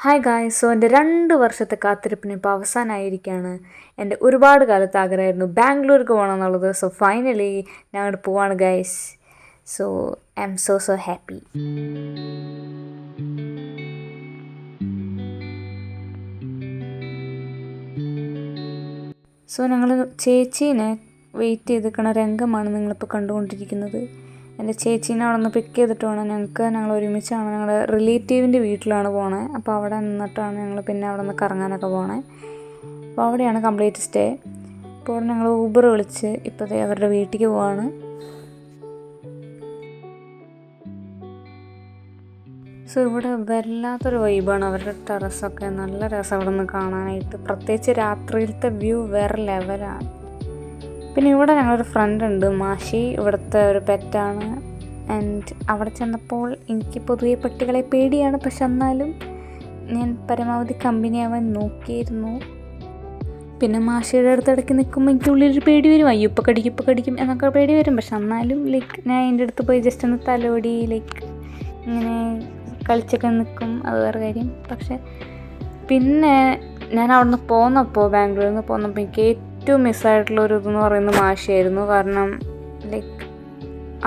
Hi guys, so എൻ്റെ 2 വർഷത്തെ കാത്തിരിപ്പിന് ഇപ്പോൾ അവസാനമായിരിക്കുകയാണ്. എൻ്റെ ഒരുപാട് കാലത്ത് ആഗ്രഹമായിരുന്നു ബാംഗ്ലൂർക്ക് പോകണം എന്നുള്ളത്. സോ ഫൈനലി ഞാൻ അങ്ങോട്ട് പോവാണ് guys. So I am so happy. So ഞങ്ങൾ ചേച്ചീനെ വെയിറ്റ് ചെയ്ത് നിൽക്കണ രംഗമാണ് നിങ്ങളിപ്പോൾ കണ്ടുകൊണ്ടിരിക്കുന്നത്. എൻ്റെ ചേച്ചീനെ അവിടെ നിന്ന് പിക്ക് ചെയ്തിട്ട് വേണം ഞങ്ങൾ ഒരുമിച്ചാണ് ഞങ്ങളുടെ റിലേറ്റീവിൻ്റെ വീട്ടിലാണ് പോണേ. അപ്പോൾ അവിടെ നിന്നിട്ടാണ് ഞങ്ങൾ പിന്നെ അവിടെ നിന്ന് കറങ്ങാനൊക്കെ പോണേ. അപ്പോൾ അവിടെയാണ് കംപ്ലീറ്റ് സ്റ്റേ. അപ്പോൾ അവിടെ ഞങ്ങൾ ഊബർ വിളിച്ച് ഇപ്പോഴത്തെ അവരുടെ വീട്ടിലേക്ക് പോവാണ്. സോ ഇവിടെ വല്ലാത്തൊരു വൈബാണ്. അവരുടെ ടെറസൊക്കെ നല്ല രസം അവിടെ നിന്ന് കാണാനായിട്ട്. പ്രത്യേകിച്ച് രാത്രിയിലത്തെ വ്യൂ വേറെ ലെവലാണ്. പിന്നെ ഇവിടെ ഞങ്ങളൊരു ഫ്രണ്ട് ഉണ്ട്, മാഷി, ഇവിടുത്തെ ഒരു പെറ്റാണ്. ആൻഡ് അവിടെ ചെന്നപ്പോൾ എനിക്ക് പൊതുവെ പട്ടികളെ പേടിയാണ്, പക്ഷെ എന്നാലും ഞാൻ പരമാവധി കമ്പനിയാവാൻ നോക്കിയിരുന്നു. പിന്നെ മാഷിയുടെ അടുത്തിടയ്ക്ക് നിൽക്കുമ്പോൾ എനിക്ക് ഉള്ളിലൊരു പേടി വരും, അയ്യോ ഇപ്പം കടിക്കും എന്നൊക്കെ പേടി വരും. പക്ഷെ എന്നാലും ഞാൻ എൻ്റെ അടുത്ത് പോയി ജസ്റ്റ് ഒന്ന് തലോടി ഇങ്ങനെ കളിച്ചൊക്കെ നിൽക്കും, അത് വേറെ കാര്യം. പക്ഷെ പിന്നെ ഞാൻ അവിടെ നിന്ന് പോന്നപ്പോൾ, ബാംഗ്ലൂരിൽ നിന്ന് പോന്നപ്പോൾ എനിക്ക് ഏറ്റവും മിസ്സായിട്ടുള്ളൊരു ഇതെന്ന് പറയുന്നത് മാഷിയായിരുന്നു. കാരണം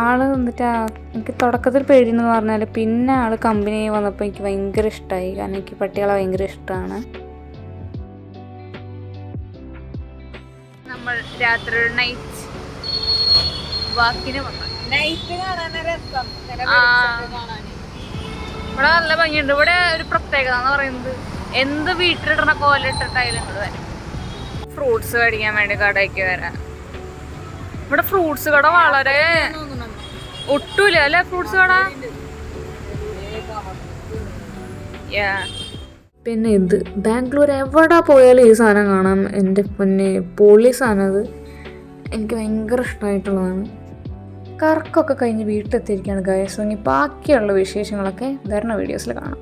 ആൾ എന്നിട്ട് എനിക്ക് തുടക്കത്തിൽ പേടിയെന്ന് പറഞ്ഞാൽ പിന്നെ ആൾ കമ്പനി വന്നപ്പോൾ എനിക്ക് ഭയങ്കര ഇഷ്ടമായി. കാരണം എനിക്ക് പട്ടികളെ ഭയങ്കര ഇഷ്ടമാണ്. നമ്മൾ രാത്രി നൈറ്റ് വാക്കിന് വന്നു. ഇവിടെ നല്ല ഭംഗിയുണ്ട്. ഇവിടെ ഒരു പ്രത്യേകത എന്ന് പറയുന്നത് എന്ത് വീട്ടിലിടണ കോലിട്ടിട്ടായാലും ഇവിടെ വരാം. ഫ്രൂട്ട്സ് മേടിക്കാൻ വേണ്ടി കടയ്ക്ക് വരാൻ. ഇവിടെ ഫ്രൂട്ട്സ് കട വളരെ ഒട്ടൂല അല്ലേ, ഫ്രൂട്ട്സ് കട. പിന്നെ ഇത് ബാംഗ്ലൂർ എവിടെ പോയാലും ഈ സാധനം കാണാം. എൻ്റെ പൊന്നെ പൊളി സാധനം. അത് എനിക്ക് ഭയങ്കര ഇഷ്ടമായിട്ടുള്ളതാണ്. കറക്കൊക്കെ കഴിഞ്ഞ് വീട്ടിലെത്തിയിരിക്കുകയാണ് ഗൈസ്. ഇനി ബാക്കിയുള്ള വിശേഷങ്ങളൊക്കെ വരുന്ന വീഡിയോസിൽ കാണാം.